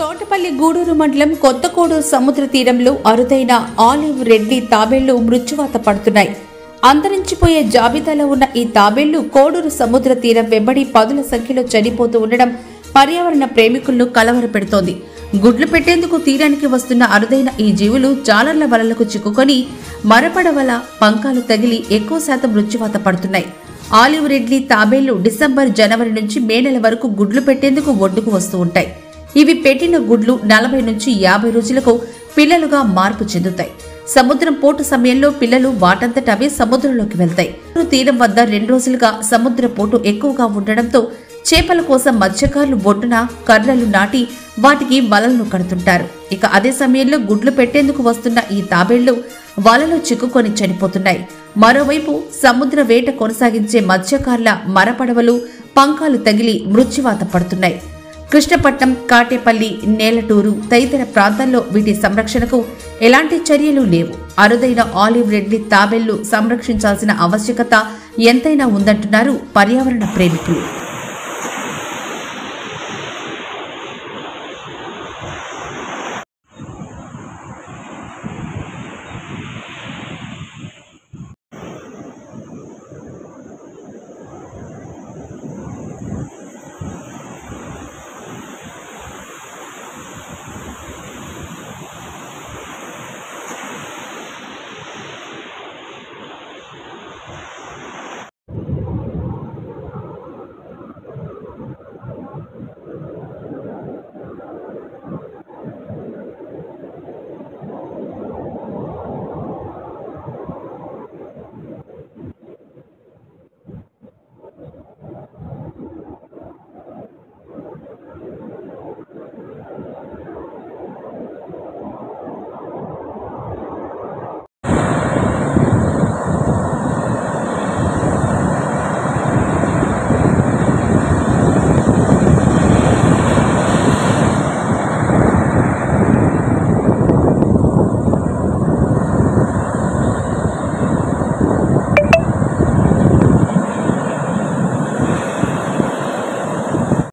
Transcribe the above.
తోటపల్లి గూడూరు మండలం కొత్తకోడూరు సముద్ర తీరంలో అరుదైన ఆలివ్ రెడ్డి తాబేళ్లు మృత్యువాత పడుతున్నాయి. అంతరించిపోయే జాబితాలో ఉన్న ఈ తాబేళ్లు కోడూరు సముద్ర తీరం వెంబడి పదుల సంఖ్యలో చనిపోతూ ఉండడం పర్యావరణ ప్రేమికులను కలవరపెడుతోంది. గుడ్లు పెట్టేందుకు తీరానికి వస్తున్న అరుదైన ఈ జీవులు జాలర్ల వలలకు చిక్కుకొని మరపడవల పంకాలు తగిలి ఎక్కువ శాతం మృత్యువాత పడుతున్నాయి. ఆలివ్ రెడ్డి తాబేళ్లు డిసెంబర్, జనవరి నుంచి మే నెల వరకు గుడ్లు పెట్టేందుకు ఒడ్డుకు వస్తూ ఉంటాయి. ఇవి పెట్టిన గుడ్లు 40 నుంచి 50 రోజులకు పిల్లలుగా మార్పు చెందుతాయి. సముద్రం పోటు సమయంలో పిల్లలు వాటంతట అవే సముద్రంలోకి వెళ్తాయి. తీరం వద్ద 2 రోజులుగా సముద్ర పోటు ఎక్కువగా ఉండడంతో చేపల కోసం మత్స్యకారులు ఒడ్డున కర్రలు నాటి వాటికి వలలను కడుతుంటారు. ఇక అదే సమయంలో గుడ్లు పెట్టేందుకు వస్తున్న ఈ తాబేళ్లు వలలో చిక్కుకొని చనిపోతున్నాయి. మరోవైపు సముద్ర వేట కొనసాగించే మత్స్యకారుల మరపడవలు పంకాలు తగిలి మృత్యువాత పడుతున్నాయి. కృష్ణపట్నం, కాటేపల్లి, నేలటూరు తదితర ప్రాంతాల్లో వీటి సంరక్షణకు ఎలాంటి చర్యలు లేవు. అరుదైన ఆలివ్ రెడ్డి తాబేళ్లు సంరక్షించాల్సిన ఆవశ్యకత ఎంతైనా ఉందంటున్నారు పర్యావరణ ప్రేమికులు.